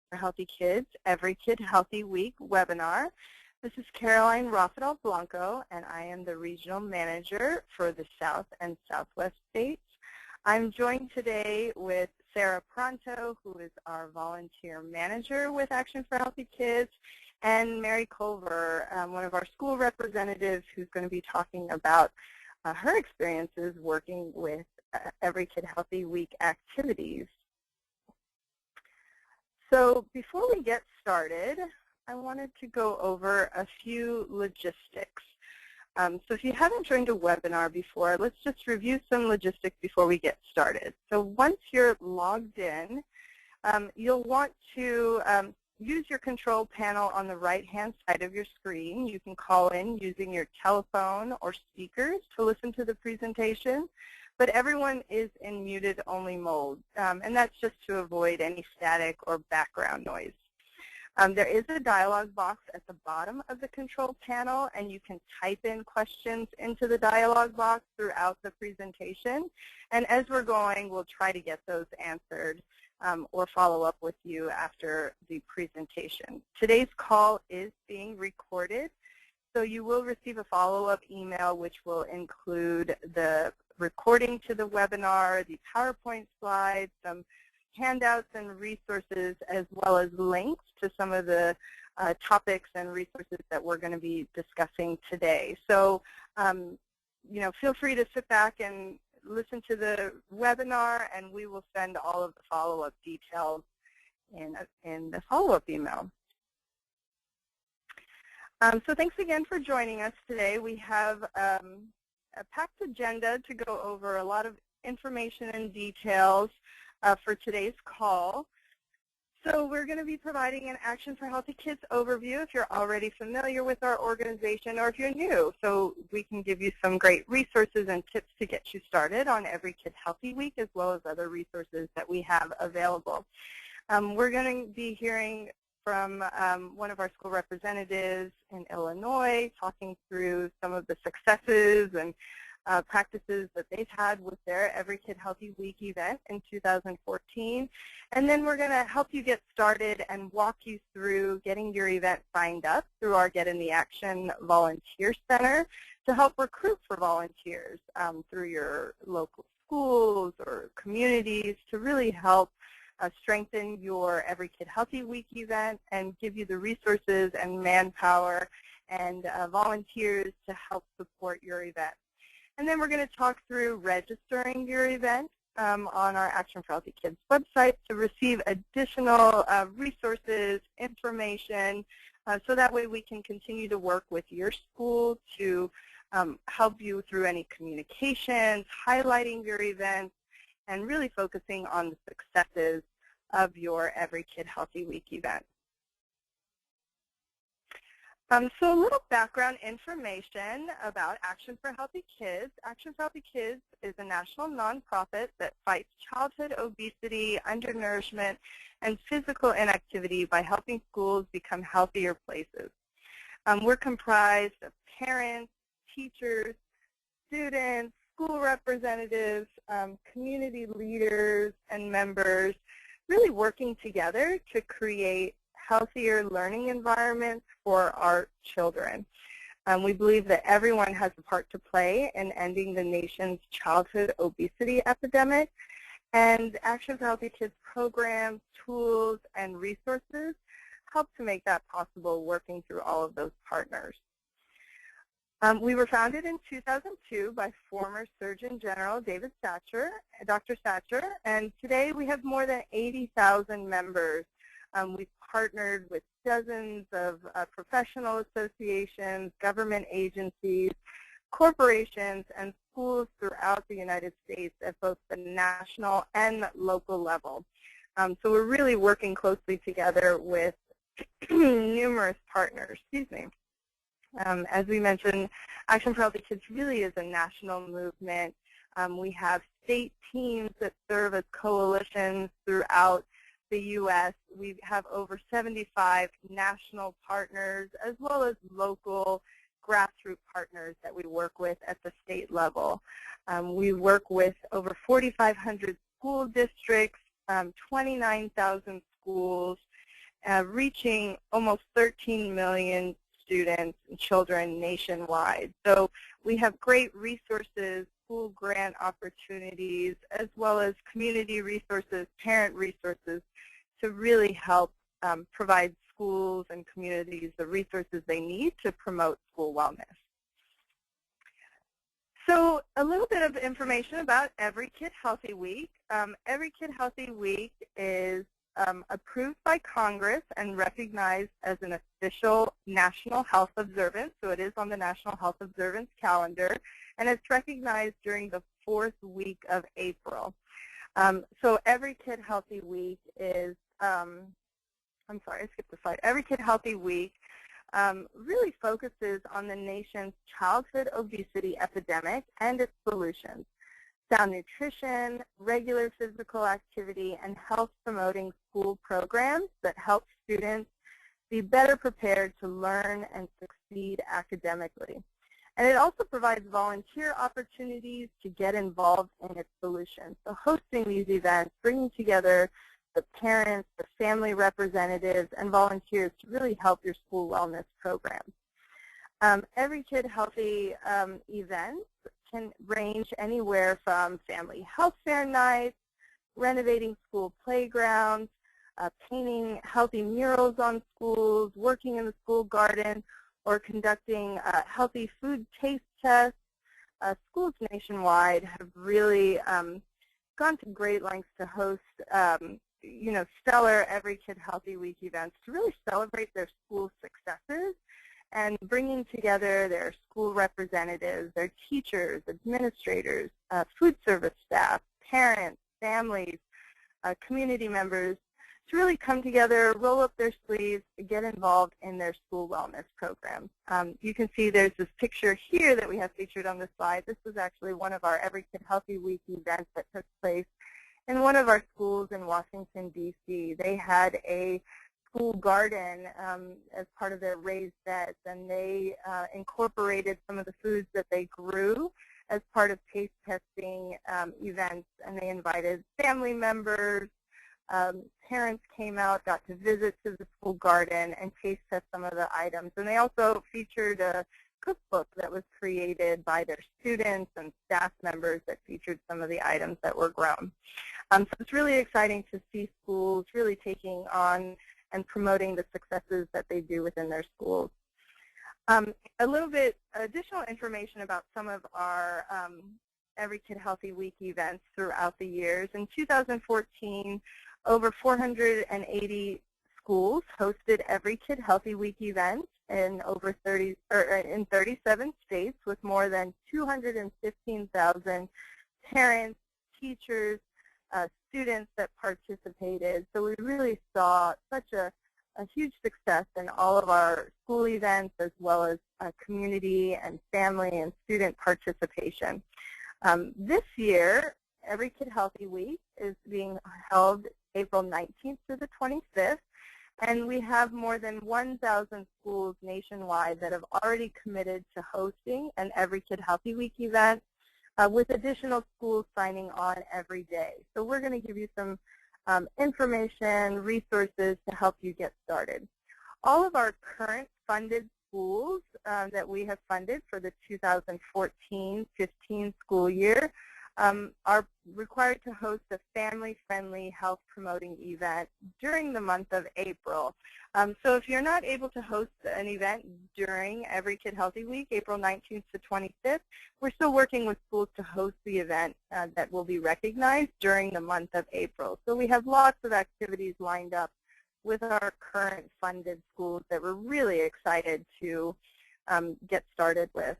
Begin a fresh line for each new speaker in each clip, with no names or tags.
for Healthy Kids Every Kid Healthy Week webinar. This is Caroline Rafael Blanco, and I am the Regional Manager for the South and Southwest states. I'm joined today with Sarah Pronto, who is our Volunteer Manager with Action for Healthy Kids, and Mary Culver, one of our school representatives, who's going to be talking about her experiences working with Every Kid Healthy Week activities. So before we get started, I wanted to go over a few logistics. So if you haven't joined a webinar before, let's just review some logistics before we get started. So once you're logged in, you'll want to use your control panel on the right-hand side of your screen. You can call in using your telephone or speakers to listen to the presentation, but everyone is in muted-only mode, and that's just to avoid any static or background noise. There is a dialog box at the bottom of the control panel, and you can type in questions into the dialog box throughout the presentation. And as we're going, we'll try to get those answered or follow up with you after the presentation. Today's call is being recorded, so you will receive a follow-up email which will include the recording to the webinar, the PowerPoint slides, some handouts and resources, as well as links to some of the topics and resources that we're going to be discussing today. So, feel free to sit back and listen to the webinar, and we will send all of the follow-up details in the follow-up email. So thanks again for joining us today. We have a packed agenda to go over a lot of information and details for today's call. So we're going to be providing an Action for Healthy Kids overview if you're already familiar with our organization or if you're new. So we can give you some great resources and tips to get you started on Every Kid Healthy Week, as well as other resources that we have available. We're going to be hearing from one of our school representatives in Illinois, talking through some of the successes and practices that they've had with their Every Kid Healthy Week event in 2014. And then we're going to help you get started and walk you through getting your event signed up through our Get in the Action Volunteer Center to help recruit for volunteers through your local schools or communities to really help strengthen your Every Kid Healthy Week event and give you the resources and manpower and volunteers to help support your event. And then we're going to talk through registering your event on our Action for Healthy Kids website to receive additional resources, information, so that way we can continue to work with your school to help you through any communications, highlighting your events, and really focusing on the successes of your Every Kid Healthy Week event. So a little background information about Action for Healthy Kids. Action for Healthy Kids is a national nonprofit that fights childhood obesity, undernourishment, and physical inactivity by helping schools become healthier places. We're comprised of parents, teachers, students, school representatives, community leaders, and members, really working together to create healthier learning environments for our children. We believe that everyone has a part to play in ending the nation's childhood obesity epidemic, and Action for Healthy Kids programs, tools, and resources help to make that possible, working through all of those partners. We were founded in 2002 by former Surgeon General Dr. Satcher, and today we have more than 80,000 members. We've partnered with dozens of professional associations, government agencies, corporations, and schools throughout the United States at both the national and local level. So we're really working closely together with numerous partners. As we mentioned, Action for Healthy Kids really is a national movement. We have state teams that serve as coalitions throughout the U.S. We have over 75 national partners as well as local grassroots partners that we work with at the state level. We work with over 4,500 school districts, 29,000 schools, reaching almost 13 million students and children nationwide. So we have great resources, school grant opportunities, as well as community resources, parent resources to really help provide schools and communities the resources they need to promote school wellness. So a little bit of information about Every Kid Healthy Week. Every Kid Healthy Week is approved by Congress and recognized as an official national health observance. So it is on the National Health Observance calendar, and it's recognized during the 4th week of April. So Every Kid Healthy Week is, I'm sorry, I skipped the slide. Every Kid Healthy Week really focuses on the nation's childhood obesity epidemic and its solutions. Sound nutrition, regular physical activity, and health-promoting school programs that help students be better prepared to learn and succeed academically. And it also provides volunteer opportunities to get involved in its solutions. So hosting these events, bringing together the parents, the family representatives, and volunteers to really help your school wellness programs. Every Kid Healthy events can range anywhere from family health fair nights, renovating school playgrounds, painting healthy murals on schools, working in the school garden, or conducting healthy food taste tests. Schools nationwide have really gone to great lengths to host stellar Every Kid Healthy Week events to really celebrate their school successes and bringing together their school representatives, their teachers, administrators, food service staff, parents, families, community members to really come together, roll up their sleeves, get involved in their school wellness programs. You can see there's this picture here that we have featured on the slide. This was actually one of our Every Kid Healthy Week events that took place in one of our schools in Washington, D.C. They had a school garden as part of their raised beds, and they incorporated some of the foods that they grew as part of taste testing events, and they invited family members. Parents came out, got to visit to the school garden and taste test some of the items. And they also featured a cookbook that was created by their students and staff members that featured some of the items that were grown. So it's really exciting to see schools really taking on and promoting the successes that they do within their schools. A little bit additional information about some of our Every Kid Healthy Week events throughout the years. In 2014, over 480 schools hosted Every Kid Healthy Week events in over 37 states with more than 215,000 parents, teachers, students that participated. So we really saw such a huge success in all of our school events as well as community and family and student participation. This year, Every Kid Healthy Week is being held April 19th through the 25th, and we have more than 1,000 schools nationwide that have already committed to hosting an Every Kid Healthy Week event, with additional schools signing on every day. So we're going to give you some information, resources to help you get started. All of our current funded schools that we have funded for the 2014-15 school year are required to host a family-friendly health-promoting event during the month of April. So if you're not able to host an event during Every Kid Healthy Week, April 19th to 25th, we're still working with schools to host the event that will be recognized during the month of April. So we have lots of activities lined up with our current funded schools that we're really excited to get started with.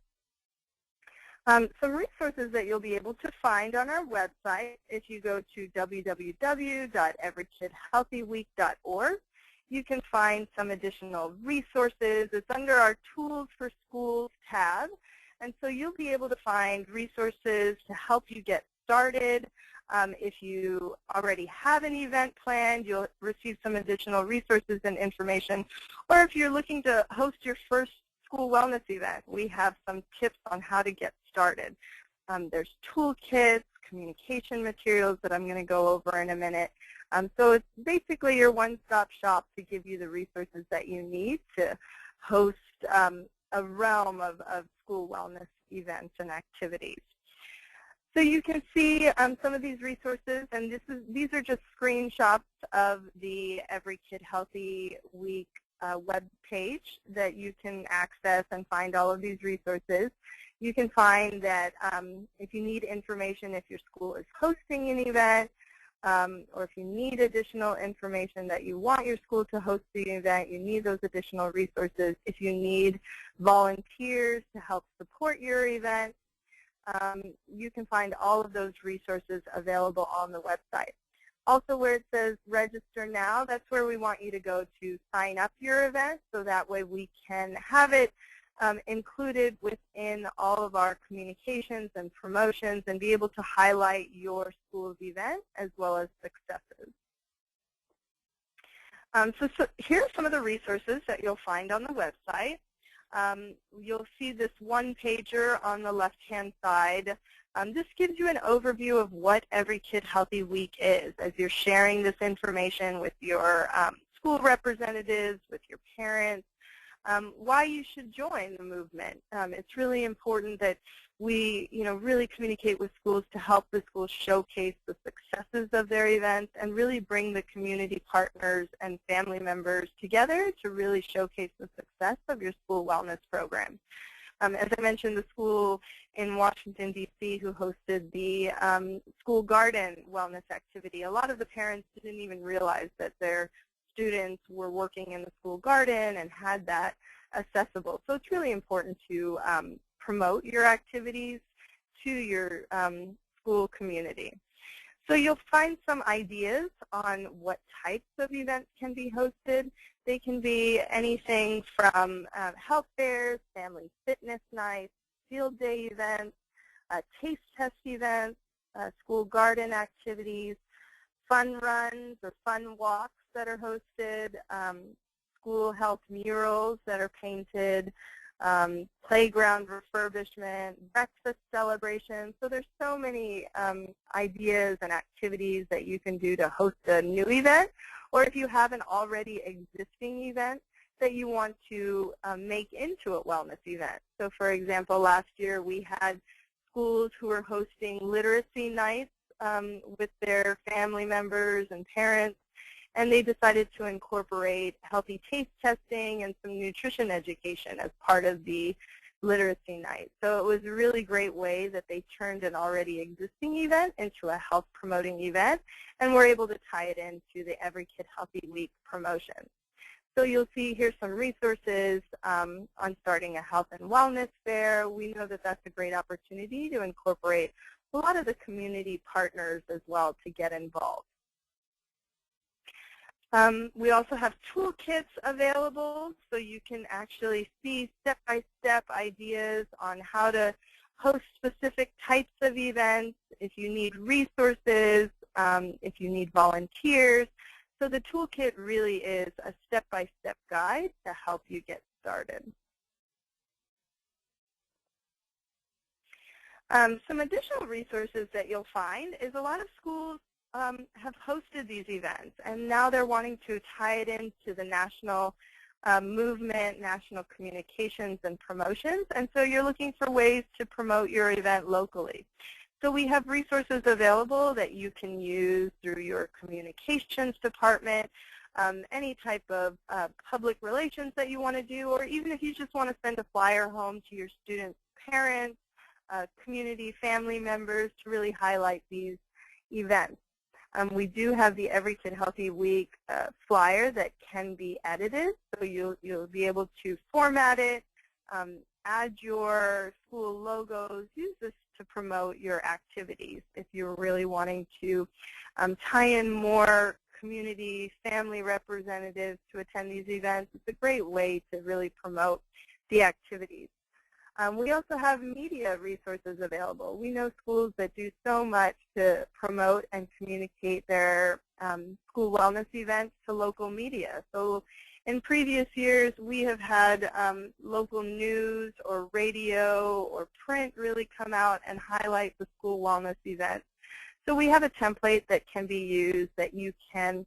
Some resources that you'll be able to find on our website if you go to www.everykidhealthyweek.org. You can find some additional resources. It's under our Tools for Schools tab. And so you'll be able to find resources to help you get started. If you already have an event planned, you'll receive some additional resources and information. Or if you're looking to host your first school wellness event, we have some tips on how to get started. There's toolkits, communication materials that I'm going to go over in a minute. So it's basically your one-stop shop to give you the resources that you need to host a realm of school wellness events and activities. So you can see some of these resources, and these are just screenshots of the Every Kid Healthy Week web page that you can access and find all of these resources. You can find that if you need information, if your school is hosting an event, or if you need additional information that you want your school to host the event, you need those additional resources. If you need volunteers to help support your event, you can find all of those resources available on the website. Also, where it says register now, that's where we want you to go to sign up your event, so that way we can have it included within all of our communications and promotions and be able to highlight your school's event as well as successes. So here are some of the resources that you'll find on the website. You'll see this one-pager on the left-hand side. This gives you an overview of what Every Kid Healthy Week is as you're sharing this information with your school representatives, with your parents, why you should join the movement. It's really important that we, really communicate with schools to help the schools showcase the successes of their events and really bring the community partners and family members together to really showcase the success of your school wellness program. As I mentioned, the school in Washington, D.C., who hosted the school garden wellness activity, a lot of the parents didn't even realize that their students were working in the school garden and had that accessible. So it's really important to promote your activities to your school community. So you'll find some ideas on what types of events can be hosted. They can be anything from health fairs, family fitness nights, field day events, taste test events, school garden activities, fun runs or fun walks that are hosted, school health murals that are painted, playground refurbishment, breakfast celebrations. So there's so many ideas and activities that you can do to host a new event, or if you have an already existing event that you want to make into a wellness event. So for example, last year we had schools who were hosting literacy nights with their family members and parents, and they decided to incorporate healthy taste testing and some nutrition education as part of the literacy night. So it was a really great way that they turned an already existing event into a health promoting event, and were able to tie it into the Every Kid Healthy Week promotion. So you'll see here some resources on starting a health and wellness fair. We know that that's a great opportunity to incorporate a lot of the community partners as well to get involved. We also have toolkits available, so you can actually see step-by-step ideas on how to host specific types of events, if you need resources, if you need volunteers. So the toolkit really is a step-by-step guide to help you get started. Some additional resources that you'll find is a lot of schools have hosted these events, and now they're wanting to tie it into the national movement, national communications and promotions, and so you're looking for ways to promote your event locally. So we have resources available that you can use through your communications department, any type of public relations that you want to do, or even if you just want to send a flyer home to your students' parents, community, family members to really highlight these events. We do have the Every Kid Healthy Week flyer that can be edited, so you'll be able to format it, add your school logos, use this to promote your activities. If you're really wanting to tie in more community, family representatives to attend these events, it's a great way to really promote the activities. We also have media resources available. We know schools that do so much to promote and communicate their school wellness events to local media. So In previous years, we have had local news or radio or print really come out and highlight the school wellness events. So we have a template that can be used that you can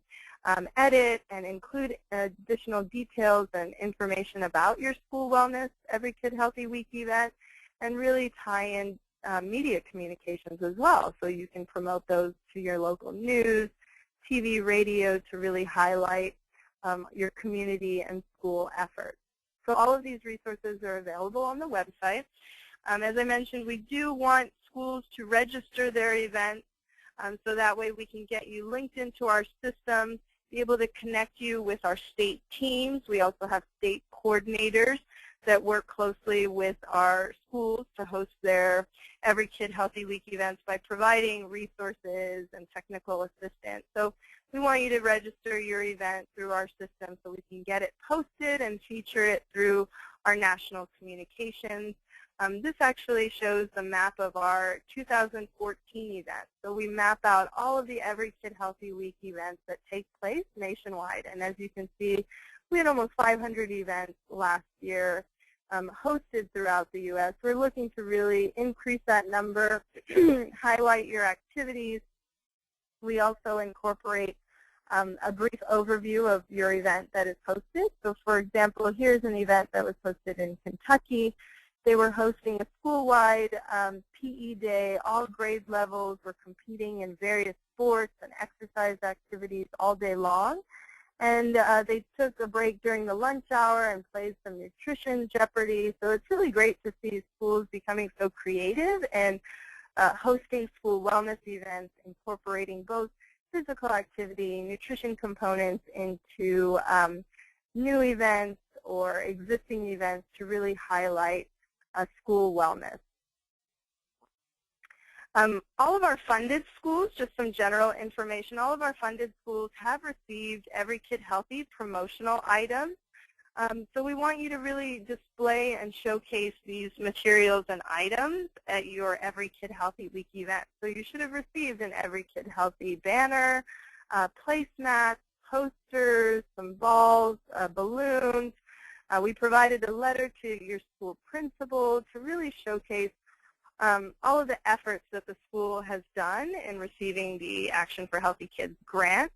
edit and include additional details and information about your school wellness Every Kid Healthy Week event, and really tie in media communications as well. So you can promote those to your local news, TV, radio to really highlight your community and school efforts. So all of these resources are available on the website. As I mentioned, we do want schools to register their events so that way we can get you linked into our system, be able to connect you with our state teams. We also have state coordinators that work closely with our schools to host their Every Kid Healthy Week events by providing resources and technical assistance. So we want you to register your event through our system so we can get it posted and feature it through our national communications. This actually shows the map of our 2014 events. So we map out all of the Every Kid Healthy Week events that take place nationwide. And as you can see, we had almost 500 events last year hosted throughout the U.S. We're looking to really increase that number, highlight your activities. We also incorporate a brief overview of your event that is hosted. So for example, here's an event that was hosted in Kentucky. They were hosting a school-wide PE day. All grade levels were competing in various sports and exercise activities all day long. And they took a break during the lunch hour and played some nutrition Jeopardy. So it's really great to see schools becoming so creative and hosting school wellness events, incorporating both physical activity, nutrition components into new events or existing events to really highlight school wellness. All of our funded schools, just some general information, all of our funded schools have received Every Kid Healthy promotional items. So we want you to really display and showcase these materials and items at your Every Kid Healthy Week event. So you should have received an Every Kid Healthy banner, placemats, posters, some balls, balloons. We provided a letter to your school principal to really showcase all of the efforts that the school has done in receiving the Action for Healthy Kids grant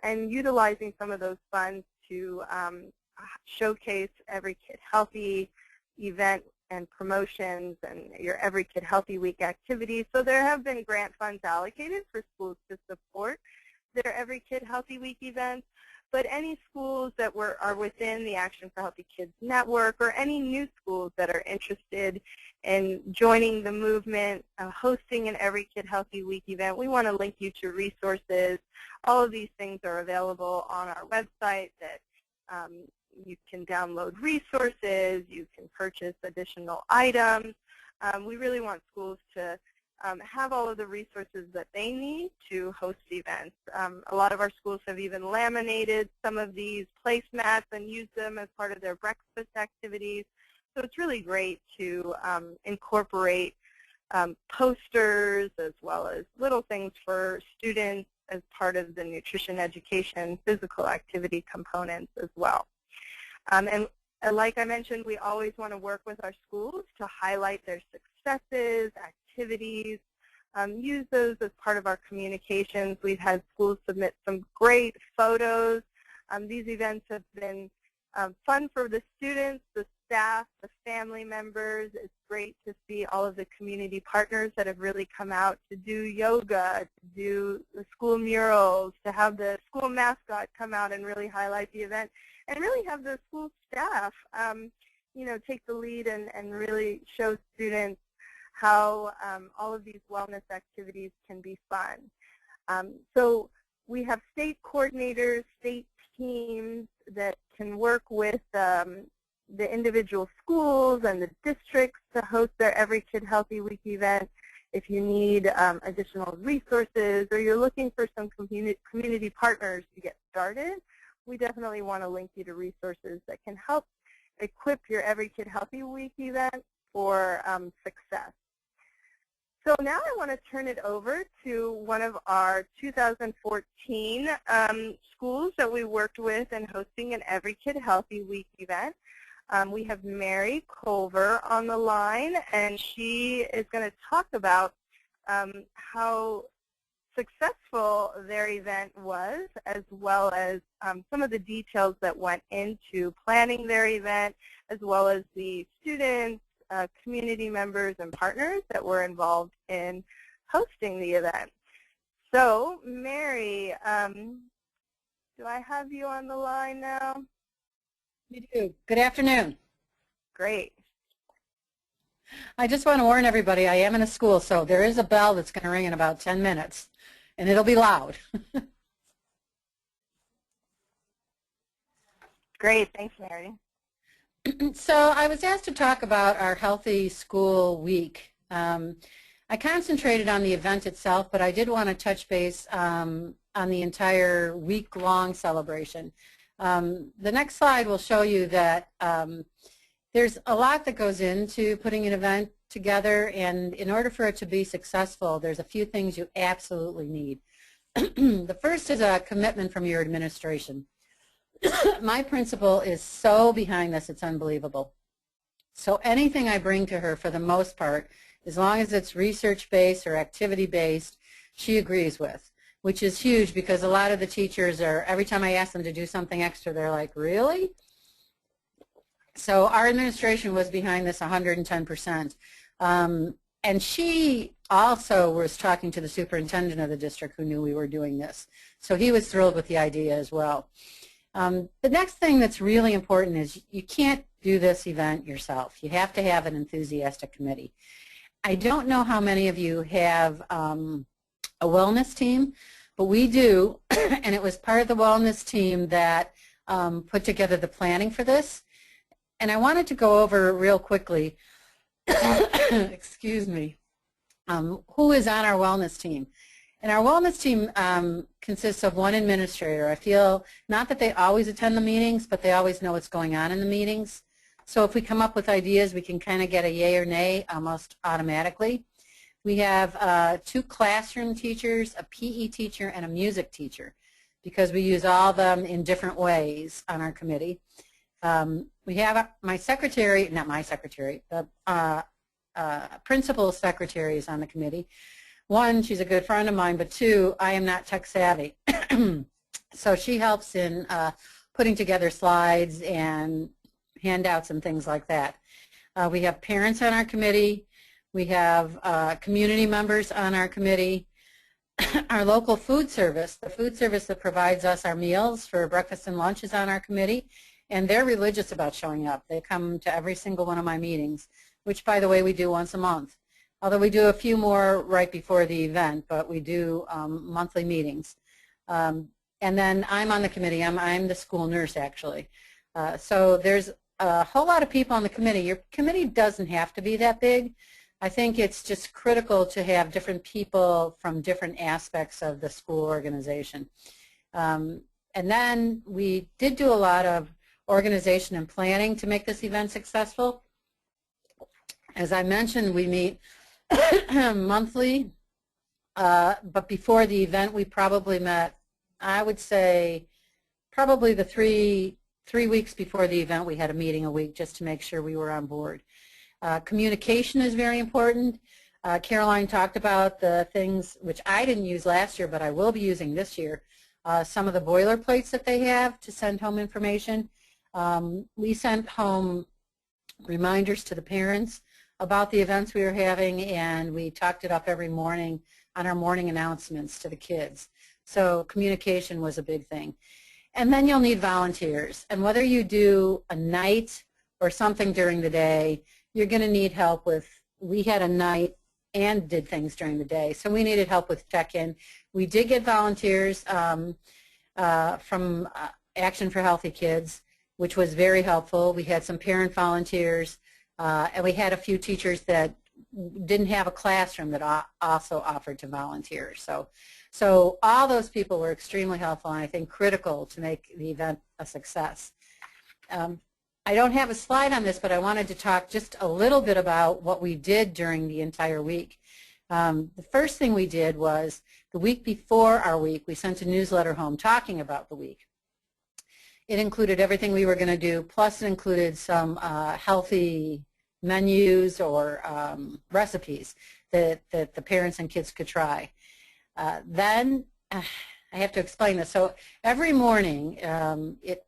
and utilizing some of those funds to showcase Every Kid Healthy event and promotions and your Every Kid Healthy Week activities. So there have been grant funds allocated for schools to support their Every Kid Healthy Week events. But any schools that are within the Action for Healthy Kids network or any new schools that are interested in joining the movement, hosting an Every Kid Healthy Week event, we want to link you to resources. All of these things are available on our website that you can download resources, you can purchase additional items. We really want schools to have all of the resources that they need to host events. A lot of our schools have even laminated some of these placemats and used them as part of their breakfast activities. So it's really great to incorporate posters as well as little things for students as part of the nutrition education, physical activity components as well. And like I mentioned, we always want to work with our schools to highlight their successes, activities, use those as part of our communications. We've had schools submit some great photos. These events have been fun for the students, the staff, the family members. It's great to see all of the community partners that have really come out to do yoga, to do the school murals, to have the school mascot come out and really highlight the event, and really have the school staff take the lead and really show students how all of these wellness activities can be fun. So we have state coordinators, state teams that can work with the individual schools and the districts to host their Every Kid Healthy Week event. If you need additional resources or you're looking for some community partners to get started, we definitely want to link you to resources that can help equip your Every Kid Healthy Week event for success. So now I want to turn it over to one of our 2014 schools that we worked with in hosting an Every Kid Healthy Week event. We have Mary Culver on the line, and she is going to talk about how successful their event was, as well as some of the details that went into planning their event, as well as the students, community members, and partners that were involved in hosting the event. So, Mary, do I have you on the line now?
You do. Good afternoon.
Great.
I just want to warn everybody, I am in a school, so there is a bell that's going to ring in about 10 minutes, and it'll be loud.
Great. Thanks, Mary.
So I was asked to talk about our Healthy School Week. I concentrated on the event itself, but I did want to touch base on the entire week-long celebration. The next slide will show you that there's a lot that goes into putting an event together, and in order for it to be successful, there's a few things you absolutely need. The first is a commitment from your administration. My principal is so behind this, it's unbelievable. So anything I bring to her, for the most part, as long as it's research-based or activity-based, she agrees with, which is huge because a lot of the teachers are, every time I ask them to do something extra, they're like, really? So our administration was behind this 110%. And she also was talking to the superintendent of the district who knew we were doing this. So he was thrilled with the idea as well. The next thing that's really important is you can't do this event yourself. You have to have an enthusiastic committee. I don't know how many of you have a wellness team, but we do, and it was part of the wellness team that put together the planning for this. And I wanted to go over real quickly, excuse me, who is on our wellness team. And our wellness team consists of one administrator. I feel not that they always attend the meetings, but they always know what's going on in the meetings. So if we come up with ideas, we can kind of get a yay or nay almost automatically. We have 2 classroom teachers, a PE teacher, and a music teacher, because we use all of them in different ways on our committee. We have my secretary, not my secretary, the principal secretary is on the committee. 1, she's a good friend of mine, but 2, I am not tech savvy. So she helps in putting together slides and handouts and things like that. We have parents on our committee. We have community members on our committee. Our local food service, the food service that provides us our meals for breakfast and lunch, is on our committee, and they're religious about showing up. They come to every single one of my meetings, which, by the way, we do once a month. Although we do a few more right before the event, but we do monthly meetings. And then I'm on the committee. I'm the school nurse, actually. So there's a whole lot of people on the committee. Your committee doesn't have to be that big. I think it's just critical to have different people from different aspects of the school organization. And then we did do a lot of organization and planning to make this event successful. As I mentioned, we meet monthly, but before the event we probably met, I would say, probably the three weeks before the event we had a meeting a week just to make sure we were on board. Communication is very important. Caroline talked about the things which I didn't use last year, but I will be using this year. Some of the boilerplates that they have to send home information. We sent home reminders to the parents about the events we were having, and we talked it up every morning on our morning announcements to the kids. So communication was a big thing. And then you'll need volunteers. And whether you do a night or something during the day, you're going to need help with, we had a night and did things during the day, so we needed help with check-in. We did get volunteers from Action for Healthy Kids, which was very helpful. We had some parent volunteers, and we had a few teachers that didn't have a classroom that also offered to volunteer. So all those people were extremely helpful and I think critical to make the event a success. I don't have a slide on this, but I wanted to talk just a little bit about what we did during the entire week. The first thing we did was the week before our week, we sent a newsletter home talking about the week. It included everything we were going to do, plus it included some healthy menus or recipes that the parents and kids could try. Then I have to explain this. So every morning,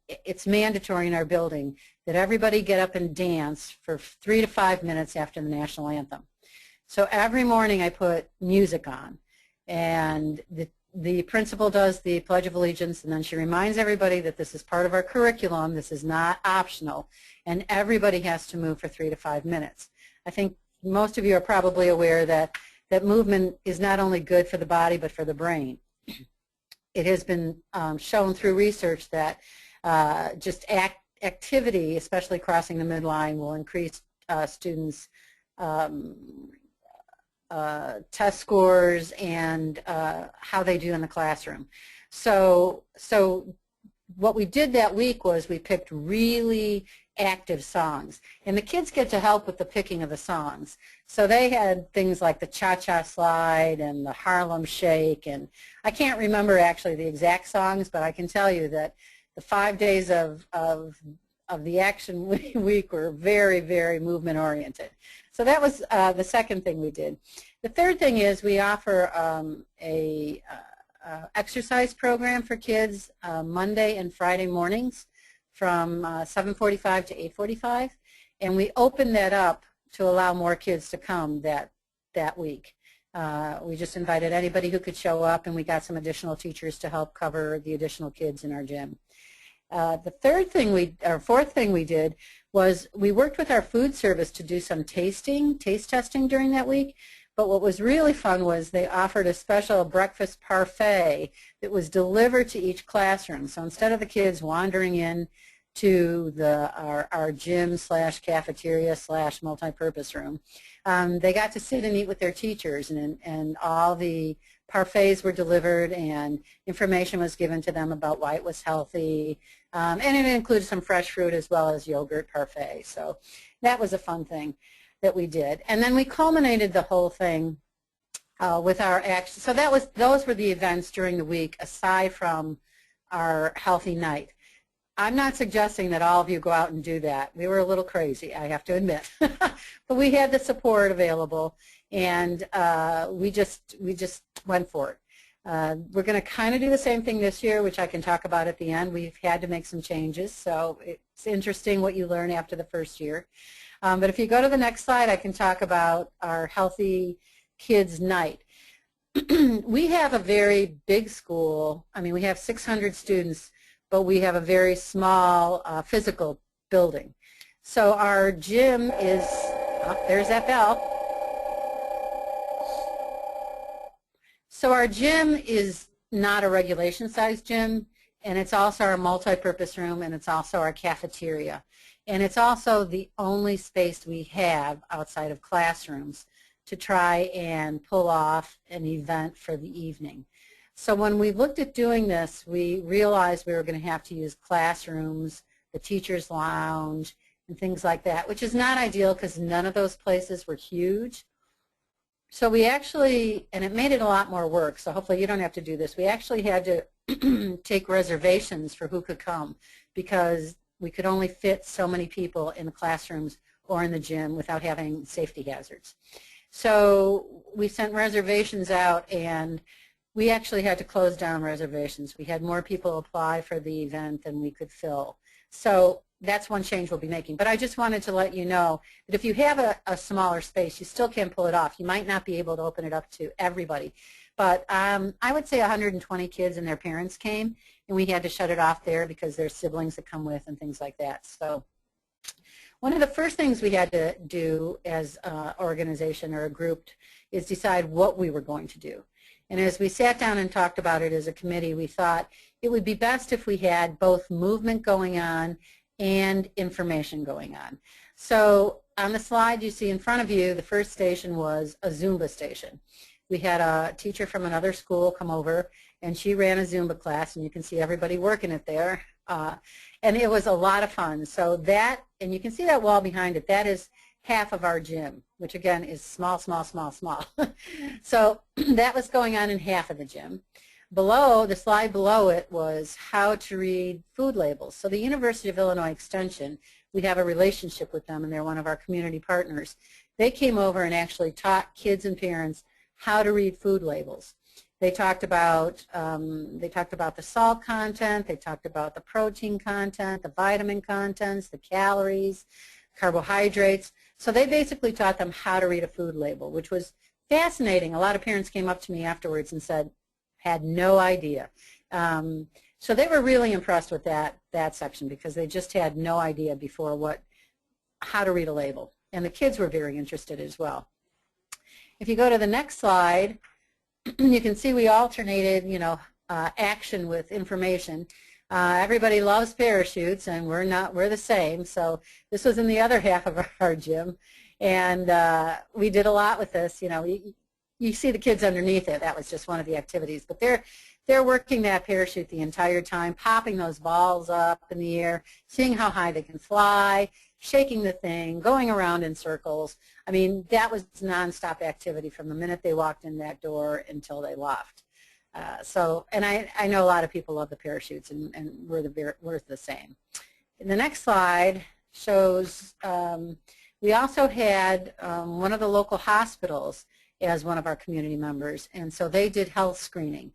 it's mandatory in our building that everybody get up and dance for 3 to 5 minutes after the national anthem. So every morning I put music on, and the principal does the Pledge of Allegiance, and then she reminds everybody that this is part of our curriculum, this is not optional, and everybody has to move for 3 to 5 minutes. I think most of you are probably aware that movement is not only good for the body but for the brain. It has been shown through research that just activity, especially crossing the midline, will increase students' test scores and how they do in the classroom. So what we did that week was we picked really active songs, and the kids get to help with the picking of the songs. So they had things like the Cha-Cha Slide and the Harlem Shake, and I can't remember actually the exact songs, but I can tell you that the 5 days of the action week were very, very movement oriented. So that was the second thing we did. The third thing is we offer a exercise program for kids Monday and Friday mornings from 7:45 to 8:45, and we opened that up to allow more kids to come that week. We just invited anybody who could show up, and we got some additional teachers to help cover the additional kids in our gym. The fourth thing we did was we worked with our food service to do some taste testing during that week. But what was really fun was they offered a special breakfast parfait that was delivered to each classroom. So instead of the kids wandering in to our gym / cafeteria / multi-purpose room, they got to sit and eat with their teachers, and all the parfaits were delivered and information was given to them about why it was healthy, and it included some fresh fruit as well as yogurt parfait. So that was a fun thing that we did. And then we culminated the whole thing with our action. So those were the events during the week aside from our healthy night. I'm not suggesting that all of you go out and do that. We were a little crazy, I have to admit. But we had the support available, and we just went for it. We're going to kind of do the same thing this year, which I can talk about at the end. We've had to make some changes, so it's interesting what you learn after the first year. But if you go to the next slide, I can talk about our Healthy Kids Night. We have a very big school. I mean, we have 600 students, but we have a very small physical building. So our gym is, there's that bell. So our gym is not a regulation-sized gym, and it's also our multi-purpose room, and it's also our cafeteria. And it's also the only space we have outside of classrooms to try and pull off an event for the evening. So when we looked at doing this, we realized we were going to have to use classrooms, the teacher's lounge, and things like that, which is not ideal because none of those places were huge. So we actually, and it made it a lot more work, so hopefully you don't have to do this, we actually had to take reservations for who could come because we could only fit so many people in the classrooms or in the gym without having safety hazards. So we sent reservations out, and we actually had to close down reservations. We had more people apply for the event than we could fill. So that's one change we'll be making. But I just wanted to let you know that if you have a smaller space, you still can pull it off. You might not be able to open it up to everybody. But I would say 120 kids and their parents came, and we had to shut it off there because there's siblings that come with and things like that. So one of the first things we had to do as an organization or a group is decide what we were going to do. And as we sat down and talked about it as a committee, we thought it would be best if we had both movement going on and information going on. So on the slide you see in front of you, the first station was a Zumba station. We had a teacher from another school come over, and she ran a Zumba class, and you can see everybody working it there. And it was a lot of fun. So that, and you can see that wall behind it, that is half of our gym, which again is small, small, small, small. So that was going on in half of the gym. Below, the slide below it was how to read food labels. So the University of Illinois Extension, we have a relationship with them, and they're one of our community partners. They came over and actually taught kids and parents how to read food labels. They talked about the salt content, they talked about the protein content, the vitamin contents, the calories, carbohydrates. So they basically taught them how to read a food label, which was fascinating. A lot of parents came up to me afterwards and said, had no idea. So they were really impressed with that section because they just had no idea before how to read a label. And the kids were very interested as well. If you go to the next slide, you can see we alternated, action with information. Everybody loves parachutes, and we're the same. So this was in the other half of our gym, and we did a lot with this. You see the kids underneath it. That was just one of the activities. But they're working that parachute the entire time, popping those balls up in the air, seeing how high they can fly, shaking the thing, going around in circles. I mean, that was nonstop activity from the minute they walked in that door until they left. And I know a lot of people love the parachutes, and we're the same. And the next slide shows we also had one of the local hospitals as one of our community members, and so they did health screening,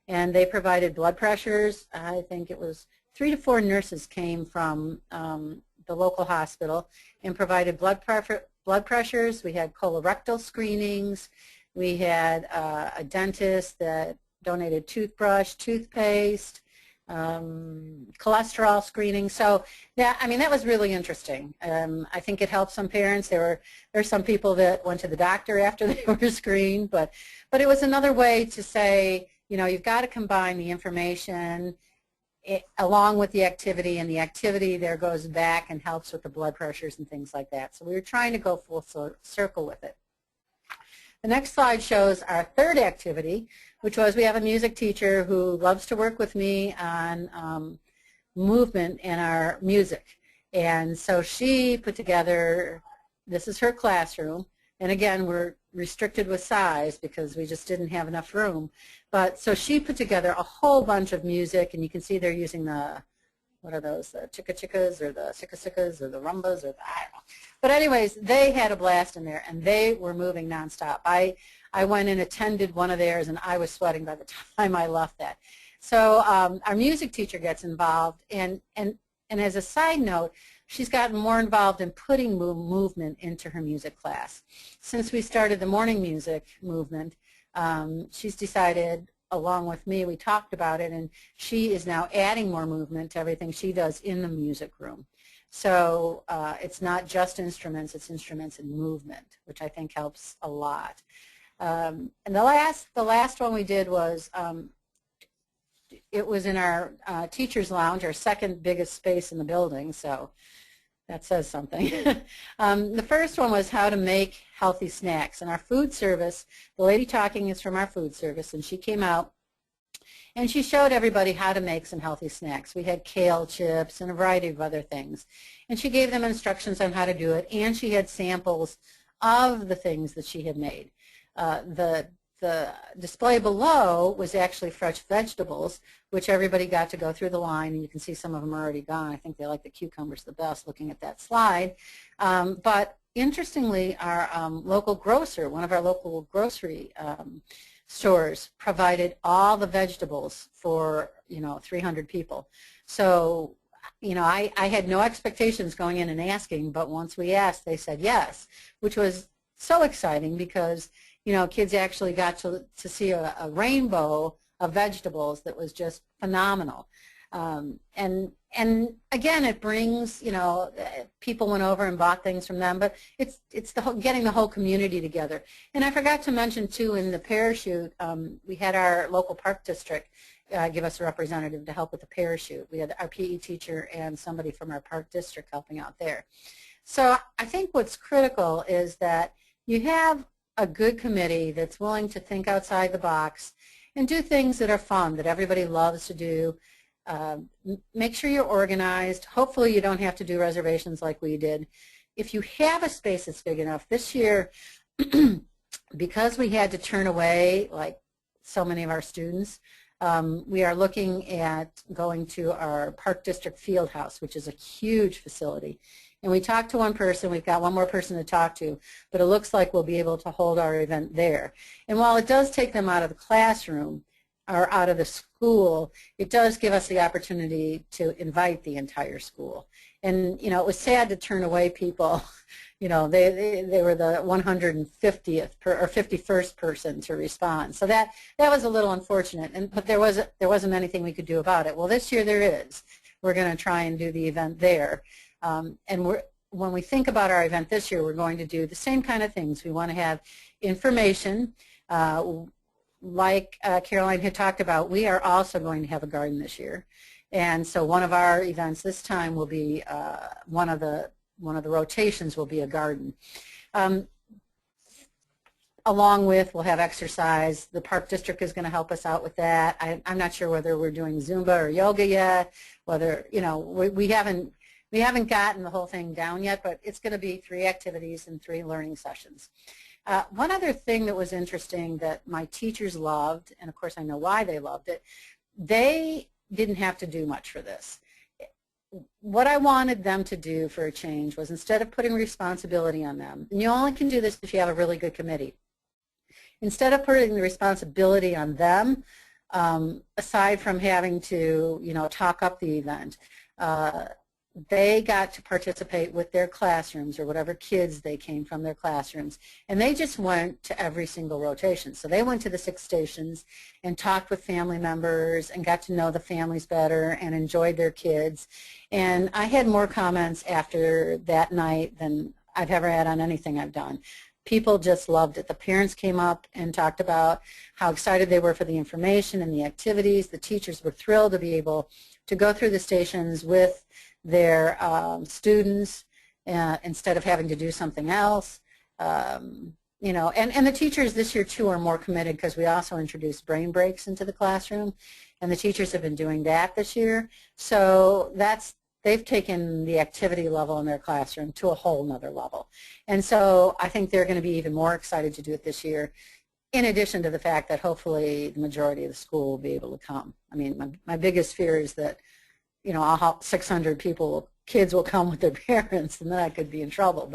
and they provided blood pressures. I think it was 3 to 4 nurses came from the local hospital and provided blood pressures. We had colorectal screenings. We had a dentist that donated toothbrush, toothpaste, cholesterol screening. So that was really interesting. I think it helped some parents. There were some people that went to the doctor after they were screened, but it was another way to say, you've got to combine the information along with the activity, and the activity there goes back and helps with the blood pressures and things like that. So we were trying to go full circle with it. The next slide shows our third activity, which was we have a music teacher who loves to work with me on movement in our music. And so she put together, this is her classroom, and again, we're restricted with size because we just didn't have enough room. But so she put together a whole bunch of music, and you can see they're using the, what are those, the chicka-chickas or the sicka-sickas or the rumbas or the, I don't know. But anyways, they had a blast in there, and they were moving nonstop. I went and attended one of theirs, and I was sweating by the time I left that. So our music teacher gets involved, and as a side note, she's gotten more involved in putting movement into her music class. Since we started the morning music movement, she's decided, along with me, we talked about it, and she is now adding more movement to everything she does in the music room. So it's not just instruments, it's instruments and movement, which I think helps a lot. And the last one we did was, it was in our teacher's lounge, our second biggest space in the building, so that says something. The first one was how to make healthy snacks. And our food service, the lady talking is from our food service, and she came out and she showed everybody how to make some healthy snacks. We had kale chips and a variety of other things. And she gave them instructions on how to do it, and she had samples of the things that she had made. The display below was actually fresh vegetables, which everybody got to go through the line, and you can see some of them are already gone. I think they like the cucumbers the best, looking at that slide. But interestingly, our local grocer, one of our local grocery stores, provided all the vegetables for 300 people. So I had no expectations going in and asking, but once we asked, they said yes, which was so exciting because kids actually got to see a rainbow of vegetables that was just phenomenal. And again, it brings, people went over and bought things from them, but it's getting the whole community together. And I forgot to mention too, in the parachute, we had our local park district give us a representative to help with the parachute. We had our PE teacher and somebody from our park district helping out there. So I think what's critical is that you have a good committee that's willing to think outside the box and do things that are fun, that everybody loves to do. Make sure you're organized. Hopefully you don't have to do reservations like we did. if you have a space that's big enough, this year, because we had to turn away like so many of our students, we are looking at going to our Park District Field House, which is a huge facility. And we talked to one person, we've got one more person to talk to, but it looks like we'll be able to hold our event there. And while it does take them out of the classroom or out of the school, it does give us the opportunity to invite the entire school. And, you know, it was sad to turn away people. You know, they were the 150th or 51st person to respond. So that was a little unfortunate, but there wasn't anything we could do about it. Well, this year there is. We're going to try and do the event there. And when we think about our event this year, we're going to do the same kind of things. We want to have information. Like Caroline had talked about, we are also going to have a garden this year. And so one of our events this time will be one of the rotations will be a garden. Along with, we'll have exercise. The Park District is going to help us out with that. I'm not sure whether we're doing Zumba or yoga yet, whether, you know, we haven't gotten the whole thing down yet, but it's going to be 3 activities and 3 learning sessions. One other thing that was interesting that my teachers loved, and of course I know why they loved it, they didn't have to do much for this. What I wanted them to do for a change was, instead of putting responsibility on them, and you only can do this if you have a really good committee, instead of putting the responsibility on them, aside from having to, you know, talk up the event, they got to participate with their classrooms or whatever kids they came from their classrooms, and they just went to every single rotation. So they went to the 6 stations and talked with family members and got to know the families better and enjoyed their kids. And I had more comments after that night than I've ever had on anything I've done. People just loved it. The parents came up and talked about how excited they were for the information and the activities. The teachers were thrilled to be able to go through the stations with their students instead of having to do something else. You know, and the teachers this year too are more committed, because we also introduced brain breaks into the classroom, and the teachers have been doing that this year. So they've taken the activity level in their classroom to a whole nother level. And so I think they're going to be even more excited to do it this year, in addition to the fact that hopefully the majority of the school will be able to come. I mean, my biggest fear is that, you know, 600 kids will come with their parents, and then I could be in trouble.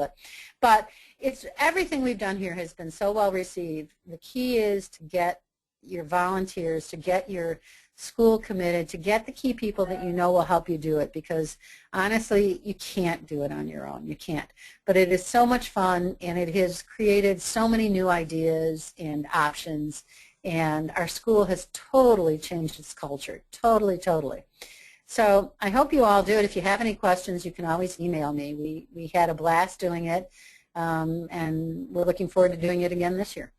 But it's, everything we've done here has been so well received. The key is to get your volunteers, to get your school committed, to get the key people that you know will help you do it, because honestly, you can't do it on your own. You can't. But it is so much fun, and it has created so many new ideas and options, and our school has totally changed its culture. Totally, totally. So I hope you all do it. If you have any questions, you can always email me. We had a blast doing it, and we're looking forward to doing it again this year.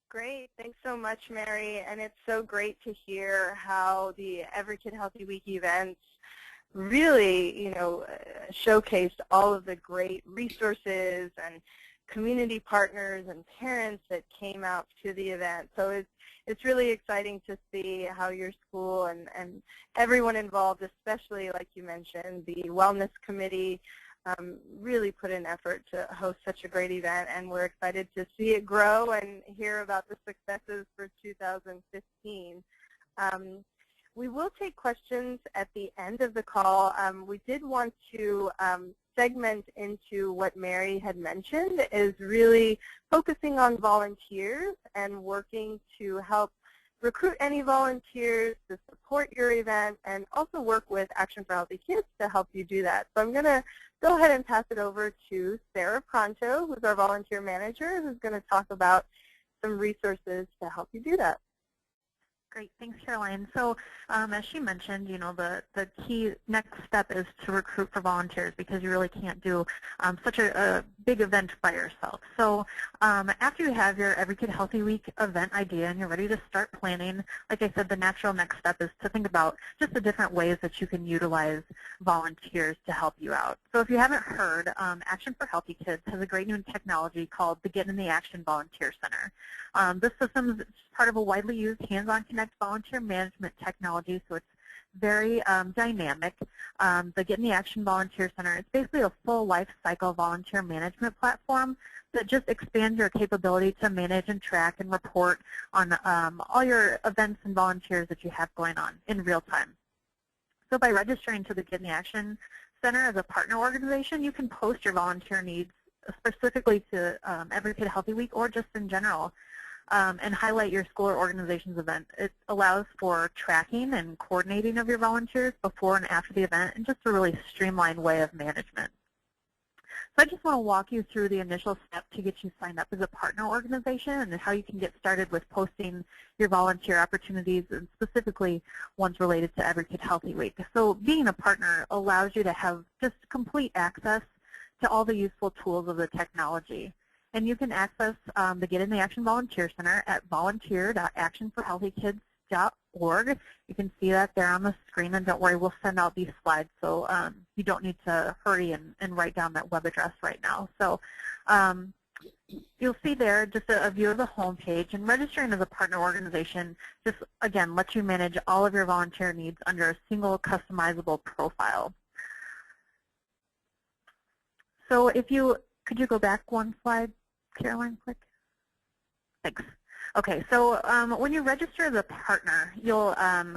Great. Thanks so much, Mary. And it's so great to hear how the Every Kid Healthy Week events really, you know, showcased all of the great resources and community partners and parents that came out to the event. So it's really exciting to see how your school and everyone involved, especially, like you mentioned, the Wellness Committee, really put in effort to host such a great event, and we're excited to see it grow and hear about the successes for 2015. We will take questions at the end of the call. We did want to segment into what Mary had mentioned, is really focusing on volunteers and working to help recruit any volunteers to support your event, and also work with Action for Healthy Kids to help you do that. So I'm going to go ahead and pass it over to Sarah Pronto, who's our volunteer manager, who's going to talk about some resources to help you do that.
Great, thanks, Caroline. So as she mentioned, you know, the key next step is to recruit for volunteers, because you really can't do such a big event by yourself. So after you have your Every Kid Healthy Week event idea and you're ready to start planning, like I said, the natural next step is to think about just the different ways that you can utilize volunteers to help you out. So if you haven't heard, Action for Healthy Kids has a great new technology called the Get in the Action Volunteer Center. This system is part of a widely used hands-on Connect volunteer management technology, so it's very dynamic. The Get in the Action Volunteer Center is basically a full life cycle volunteer management platform that just expands your capability to manage and track and report on all your events and volunteers that you have going on in real time. So by registering to the Get in the Action Center as a partner organization, you can post your volunteer needs specifically to Every Kid Healthy Week or just in general, and highlight your school or organization's event. It allows for tracking and coordinating of your volunteers before and after the event, and just a really streamlined way of management. So I just want to walk you through the initial step to get you signed up as a partner organization and how you can get started with posting your volunteer opportunities, and specifically ones related to Every Kid Healthy Week. So being a partner allows you to have just complete access to all the useful tools of the technology. And you can access the Get in the Action Volunteer Center at volunteer.actionforhealthykids.org. You can see that there on the screen, and don't worry, we'll send out these slides, so you don't need to hurry and write down that web address right now. So you'll see there just a view of the home page, and registering as a partner organization just, again, lets you manage all of your volunteer needs under a single customizable profile. So if you, could you go back one slide, Caroline, quick? Thanks. Okay, so when you register as a partner, you'll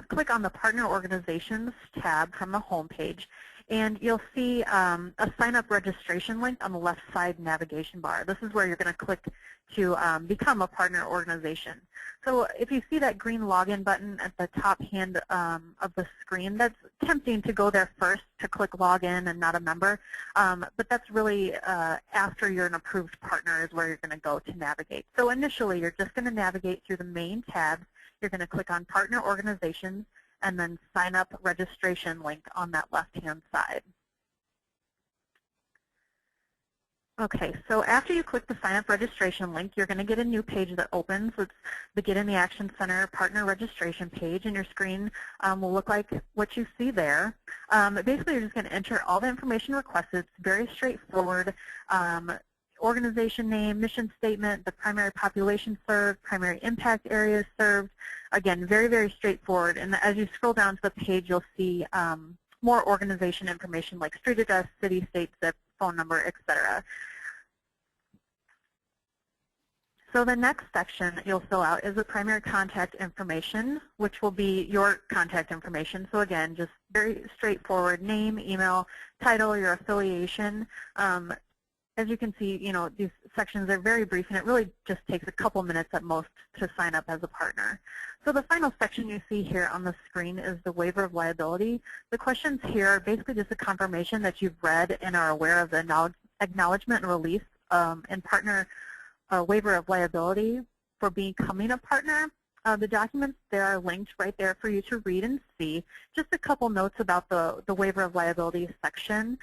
click on the Partner Organizations tab from the home page, and you'll see a sign-up registration link on the left side navigation bar. This is where you're going to click to become a partner organization. So if you see that green login button at the top hand of the screen, that's tempting to go there first to click login and not a member, but that's really after you're an approved partner is where you're going to go to navigate. So initially, you're just going to navigate through the main tabs. You're going to click on Partner Organizations and then Sign Up Registration link on that left-hand side. Okay, so after you click the Sign Up Registration link, you're going to get a new page that opens. It's the Get in the Action Center Partner Registration page, and your screen will look like what you see there. Basically, you're just going to enter all the information requested. It's very straightforward. Organization name, mission statement, the primary population served, primary impact areas served. Again, very, very straightforward. And as you scroll down to the page, you'll see more organization information like street address, city, state, zip, phone number, etc. So the next section that you'll fill out is the primary contact information, which will be your contact information. So again, just very straightforward: name, email, title, your affiliation. As you can see, these sections are very brief, and it really just takes a couple minutes at most to sign up as a partner. So the final section you see here on the screen is the waiver of liability. The questions here are basically just a confirmation that you've read and are aware of the acknowledgement and release and partner waiver of liability for becoming a partner. The documents there are linked right there for you to read and see. Just a couple notes about the waiver of liability section.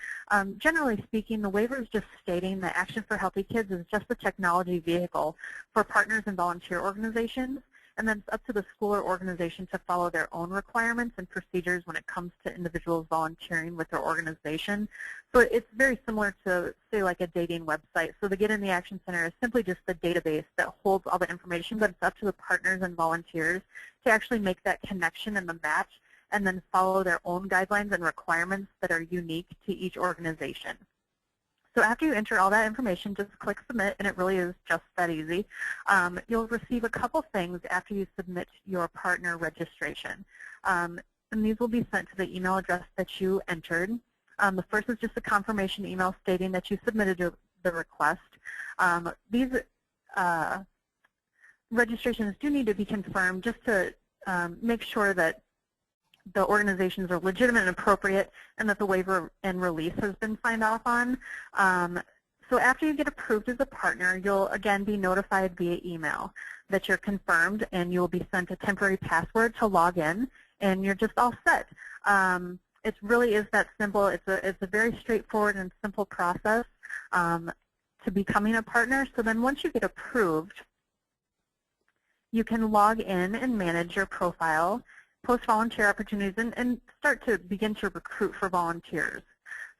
Generally speaking, the waiver is just stating that Action for Healthy Kids is just a technology vehicle for partners and volunteer organizations, and then it's up to the school or organization to follow their own requirements and procedures when it comes to individuals volunteering with their organization. So it's very similar to, say, like a dating website. So the Get in the Action Center is simply just the database that holds all the information, but it's up to the partners and volunteers to actually make that connection and the match, and then follow their own guidelines and requirements that are unique to each organization. So after you enter all that information, just click Submit, and it really is just that easy. You'll receive a couple things after you submit your partner registration. And these will be sent to the email address that you entered. The first is just a confirmation email stating that you submitted the request. These registrations do need to be confirmed just to make sure that the organizations are legitimate and appropriate, and that the waiver and release has been signed off on. So after you get approved as a partner, you'll again be notified via email that you're confirmed, and you will be sent a temporary password to log in, and you're just all set. It really is that simple. It's a very straightforward and simple process to becoming a partner. So then once you get approved, you can log in and manage your profile, post volunteer opportunities, and start to begin to recruit for volunteers.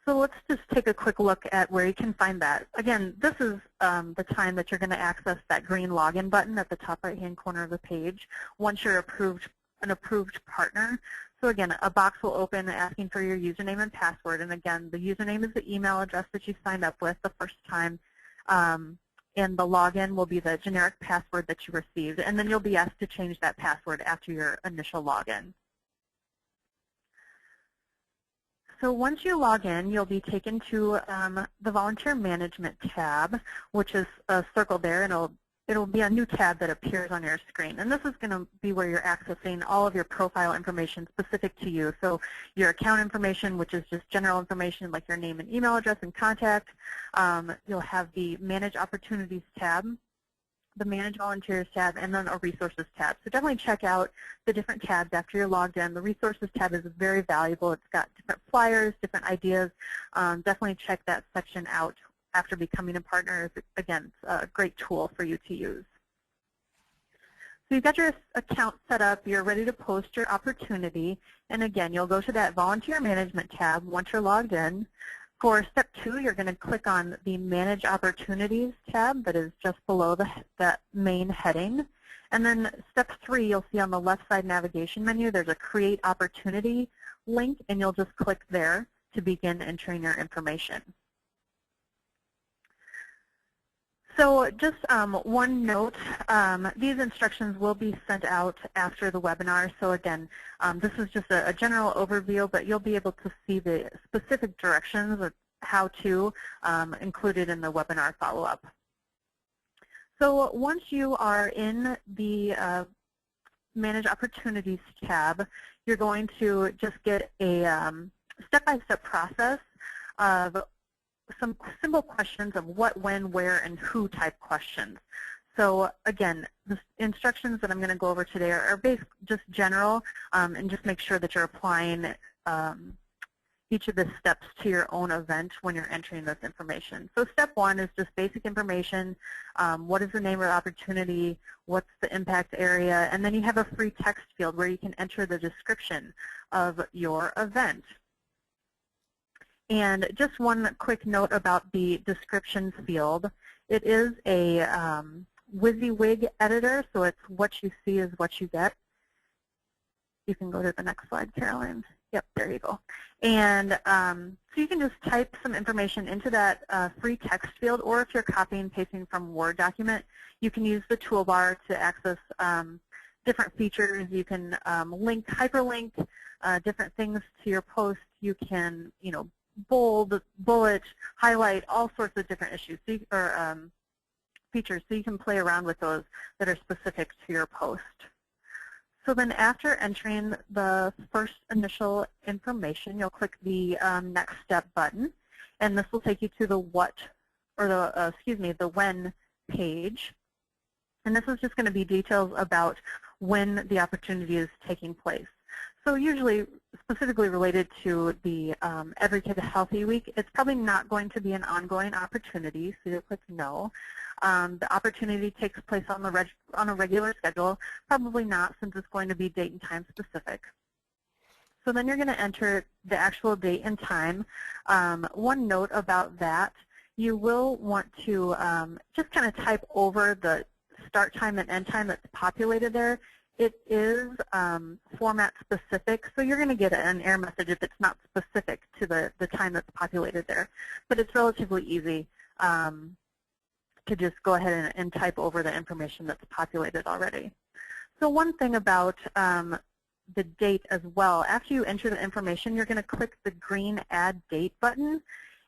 So let's just take a quick look at where you can find that. Again, this is the time that you're going to access that green login button at the top right-hand corner of the page once you're an approved partner. So again, a box will open asking for your username and password. And again, the username is the email address that you signed up with the first time. And the login will be the generic password that you received. And then you'll be asked to change that password after your initial login. So once you log in, you'll be taken to the Volunteer Management tab, which is circled there, and it'll be a new tab that appears on your screen. And this is going to be where you're accessing all of your profile information specific to you. So your account information, which is just general information like your name and email address and contact. You'll have the Manage Opportunities tab, the Manage Volunteers tab, and then a Resources tab. So definitely check out the different tabs after you're logged in. The Resources tab is very valuable. It's got different flyers, different ideas. Definitely check that section out after becoming a partner. Again, it's a great tool for you to use. So you've got your account set up. You're ready to post your opportunity. And again, you'll go to that Volunteer Management tab once you're logged in. For step 2, you're going to click on the Manage Opportunities tab that is just below that main heading. And then step 3, you'll see on the left side navigation menu, there's a Create Opportunity link, and you'll just click there to begin entering your information. So just one note, these instructions will be sent out after the webinar. So again, this is just a general overview, but you'll be able to see the specific directions of how to included in the webinar follow-up. So once you are in the Manage Opportunities tab, you're going to just get a step-by-step process of some simple questions of what, when, where, and who type questions. So again, the instructions that I'm going to go over today are based just general, and just make sure that you're applying each of the steps to your own event when you're entering this information. So step 1 is just basic information. What is the name of the opportunity? What's the impact area? And then you have a free text field where you can enter the description of your event. And just one quick note about the description field. It is a WYSIWYG editor, so it's what you see is what you get. You can go to the next slide, Caroline. Yep, there you go. And so you can just type some information into that free text field, or if you're copying and pasting from a Word document, you can use the toolbar to access different features. You can link, hyperlink different things to your post. You can, bold, bullet, highlight, all sorts of different issues features. So you can play around with those that are specific to your post. So then after entering the first initial information, you'll click the Next Step button, and this will take you to the the when page. And this is just going to be details about when the opportunity is taking place. So usually specifically related to the Every Kid Healthy Week, it's probably not going to be an ongoing opportunity, so you'll click no. The opportunity takes place on a regular schedule, probably not, since it's going to be date and time specific. So then you're going to enter the actual date and time. One note about that, you will want to just kind of type over the start time and end time that's populated there. It is format specific, so you're going to get an error message if it's not specific to the time that's populated there. But it's relatively easy to just go ahead and type over the information that's populated already. So one thing about the date as well, after you enter the information, you're going to click the green Add Date button,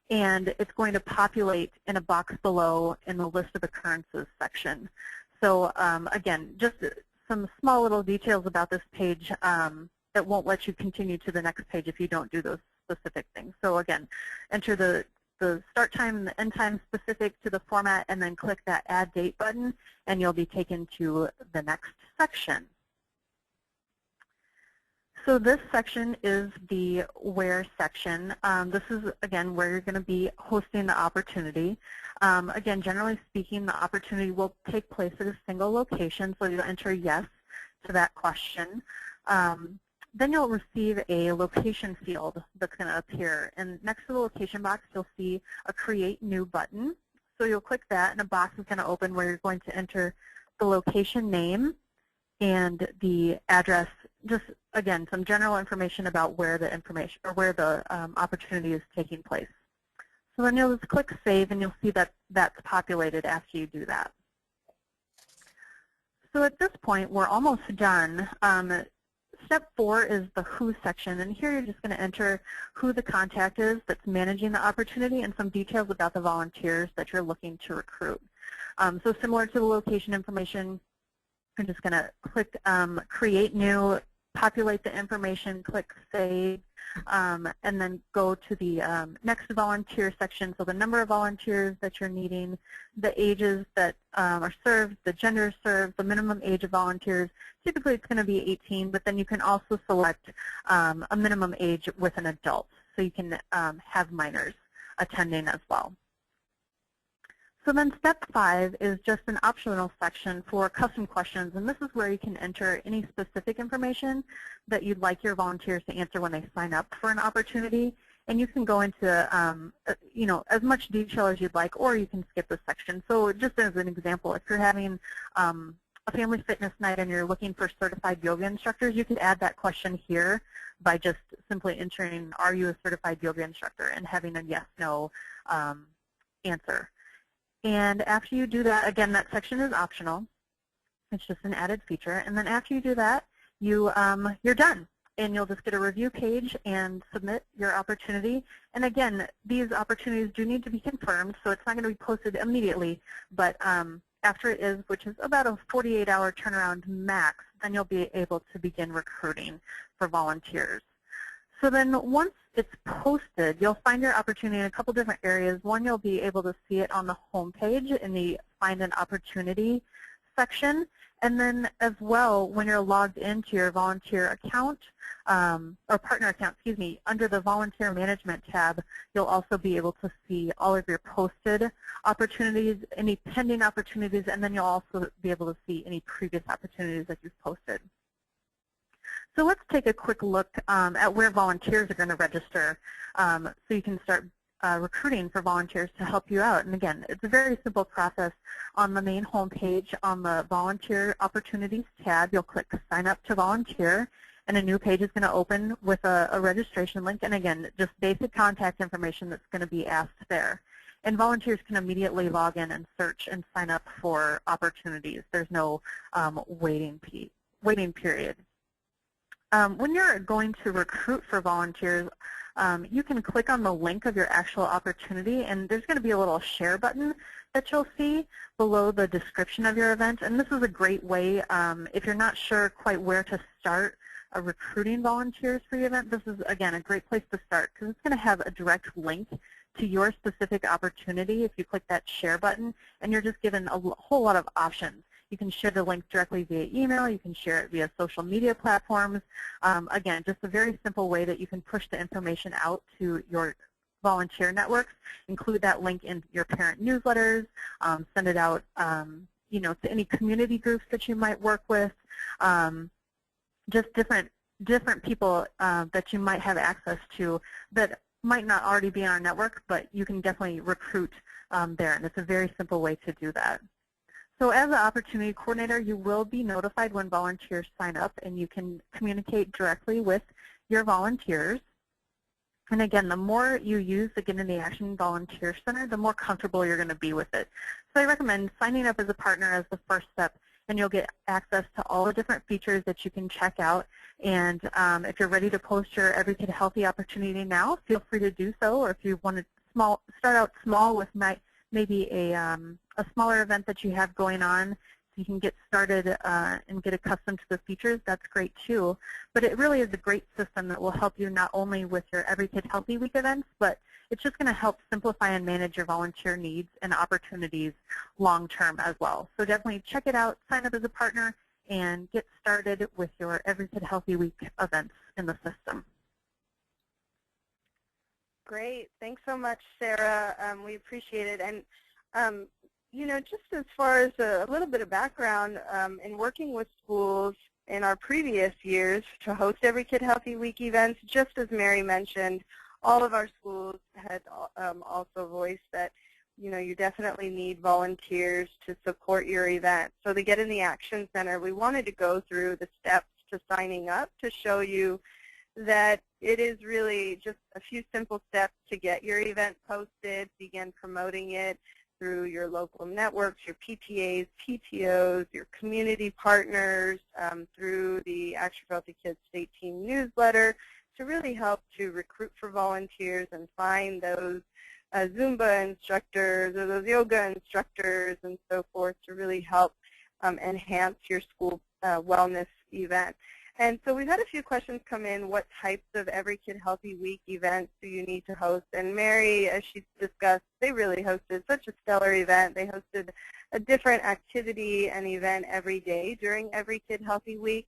and it's going to populate in a box below in the List of Occurrences section. So again, just some small little details about this page that won't let you continue to the next page if you don't do those specific things. So again, enter the start time and the end time specific to the format, and then click that Add Date button, and you'll be taken to the next section. So this section is the Where section. This is, again, where you're going to be hosting the opportunity. Again, generally speaking, the opportunity will take place at a single location, so you'll enter yes to that question. Then you'll receive a location field that's going to appear. And next to the location box, you'll see a Create New button. So you'll click that, and a box is going to open where you're going to enter the location name and the address, just again, some general information about where the information or where the opportunity is taking place. So then you'll just click Save, and you'll see that that's populated after you do that. So at this point, we're almost done. Step 4 is the Who section, and here you're just going to enter who the contact is that's managing the opportunity and some details about the volunteers that you're looking to recruit. So similar to the location information, I'm just going to click Create New, populate the information, click Save, and then go to the next volunteer section. So the number of volunteers that you're needing, the ages that are served, the gender served, the minimum age of volunteers. Typically it's going to be 18, but then you can also select a minimum age with an adult. So you can have minors attending as well. So then step 5 is just an optional section for custom questions, and this is where you can enter any specific information that you'd like your volunteers to answer when they sign up for an opportunity. And you can go into you know, as much detail as you'd like, or you can skip this section. So just as an example, if you're having a family fitness night and you're looking for certified yoga instructors, you could add that question here by just simply entering, are you a certified yoga instructor, and having a yes/no answer. And after you do that, again, that section is optional. It's just an added feature. And then after you do that, you're done. And you'll just get a review page and submit your opportunity. And again, these opportunities do need to be confirmed, so it's not going to be posted immediately. But after it is, which is about a 48-hour turnaround max, then you'll be able to begin recruiting for volunteers. So then once it's posted, you'll find your opportunity in a couple different areas. One, you'll be able to see it on the home page in the Find an Opportunity section. And then as well, when you're logged into your volunteer account, or partner account, excuse me, under the Volunteer Management tab, you'll also be able to see all of your posted opportunities, any pending opportunities, and then you'll also be able to see any previous opportunities that you've posted. So let's take a quick look at where volunteers are going to register so you can start recruiting for volunteers to help you out. And again, it's a very simple process. On the main home page, on the Volunteer Opportunities tab, you'll click Sign Up to Volunteer, and a new page is going to open with a registration link. And again, just basic contact information that's going to be asked there. And volunteers can immediately log in and search and sign up for opportunities. There's no waiting period. When you're going to recruit for volunteers, you can click on the link of your actual opportunity, and there's going to be a little share button that you'll see below the description of your event. And this is a great way, if you're not sure quite where to start recruiting volunteers for your event, this is, again, a great place to start because it's going to have a direct link to your specific opportunity if you click that share button, and you're just given a whole lot of options. You can share the link directly via email. You can share it via social media platforms. Again, just a very simple way that you can push the information out to your volunteer networks. Include that link in your parent newsletters. Send it out, you know, to any community groups that you might work with. Just different people that you might have access to that might not already be in our network, but you can definitely recruit there. And it's a very simple way to do that. So as an opportunity coordinator, you will be notified when volunteers sign up, and you can communicate directly with your volunteers. And again, the more you use the Get in the Action Volunteer Center, the more comfortable you're going to be with it. So I recommend signing up as a partner as the first step, and you'll get access to all the different features that you can check out. And if you're ready to post your Every Kid Healthy opportunity now, feel free to do so. Or if you want to start out small with maybe a smaller event that you have going on, so you can get started and get accustomed to the features, that's great too. But it really is a great system that will help you not only with your Every Kid Healthy Week events, but it's just going to help simplify and manage your volunteer needs and opportunities long term as well. So definitely check it out, sign up as a partner, and get started with your Every Kid Healthy Week events in the system.
Great. Thanks so much, Sarah. We appreciate it. And, you know, just as far as a little bit of background, in working with schools in our previous years to host Every Kid Healthy Week events, just as Mary mentioned, all of our schools had also voiced that, you know, you definitely need volunteers to support your event. So to Get in the Action Center, we wanted to go through the steps to signing up to show you that it is really just a few simple steps to get your event posted, begin promoting it through your local networks, your PTAs, PTOs, your community partners, through the Action for Healthy Kids State Team newsletter, to really help to recruit for volunteers and find those Zumba instructors or those yoga instructors and so forth to really help enhance your school wellness event. And so we've had a few questions come in. What types of Every Kid Healthy Week events do you need to host? And Mary, as she discussed, they really hosted such a stellar event. They hosted a different activity and event every day during Every Kid Healthy Week.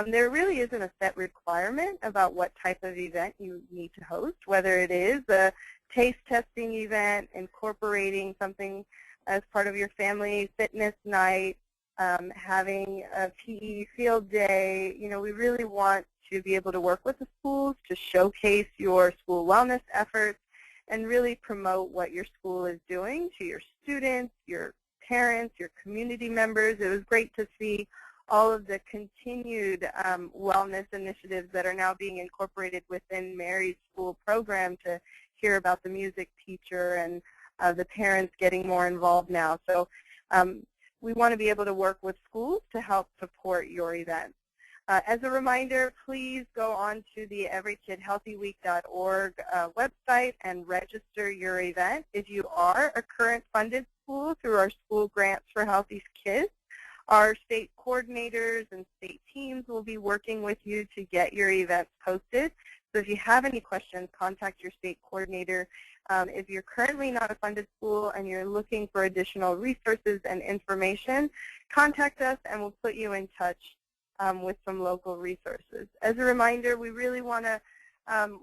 There really isn't a set requirement about what type of event you need to host, whether it is a taste testing event, incorporating something as part of your family fitness night, having a PE field day. You know, we really want to be able to work with the schools to showcase your school wellness efforts and really promote what your school is doing to your students, your parents, your community members. It was great to see all of the continued wellness initiatives that are now being incorporated within Mary's school program, to hear about the music teacher and the parents getting more involved now. So we want to be able to work with schools to help support your events. As a reminder, please go on to the everykidhealthyweek.org website and register your event. If you are a current funded school through our School Grants for Healthy Kids, our state coordinators and state teams will be working with you to get your events posted. So if you have any questions, contact your state coordinator. If you're currently not a funded school and you're looking for additional resources and information, contact us and we'll put you in touch with some local resources. As a reminder, we really want to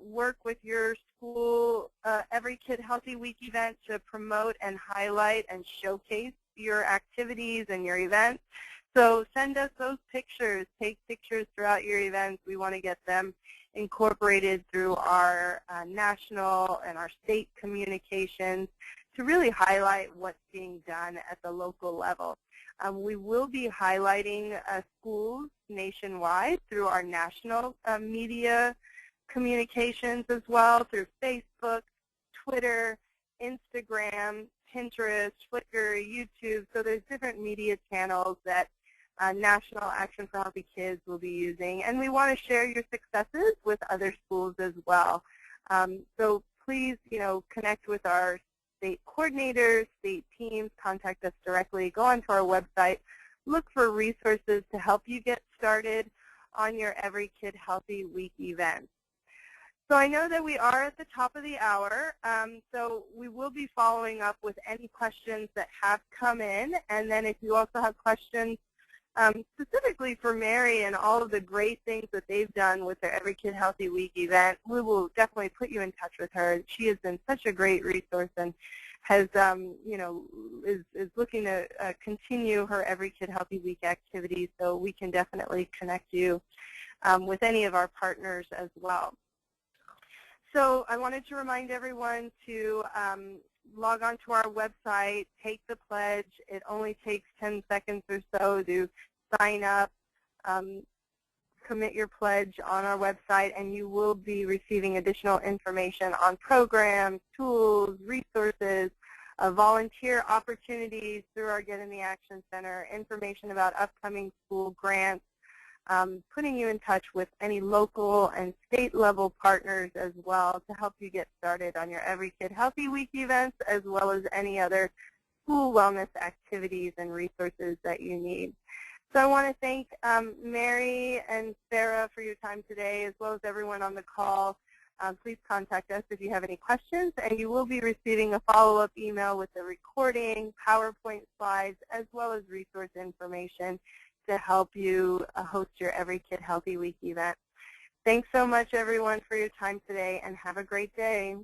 work with your school Every Kid Healthy Week event to promote and highlight and showcase your activities and your events. So send us those pictures. Take pictures throughout your events. We want to get them incorporated through our national and our state communications to really highlight what's being done at the local level. We will be highlighting schools nationwide through our national media communications as well, through Facebook, Twitter, Instagram, Pinterest, Flickr, YouTube. So there's different media channels that National Action for Healthy Kids will be using. And we want to share your successes with other schools as well. So please, connect with our state coordinators, state teams, contact us directly, go onto our website, look for resources to help you get started on your Every Kid Healthy Week event. So I know that we are at the top of the hour, so we will be following up with any questions that have come in, and then if you also have questions specifically for Mary and all of the great things that they've done with their Every Kid Healthy Week event, we will definitely put you in touch with her. She has been such a great resource and has, is looking to continue her Every Kid Healthy Week activities, so we can definitely connect you with any of our partners as well. So I wanted to remind everyone to log on to our website, take the pledge. It only takes 10 seconds or so to sign up, commit your pledge on our website, and you will be receiving additional information on programs, tools, resources, volunteer opportunities through our Get in the Action Center, information about upcoming school grants, putting you in touch with any local and state level partners as well to help you get started on your Every Kid Healthy Week events, as well as any other school wellness activities and resources that you need. So I want to thank Mary and Sarah for your time today, as well as everyone on the call. Please contact us if you have any questions, and you will be receiving a follow-up email with the recording, PowerPoint slides, as well as resource information to help you host your Every Kid Healthy Week event. Thanks so much, everyone, for your time today, and have a great day.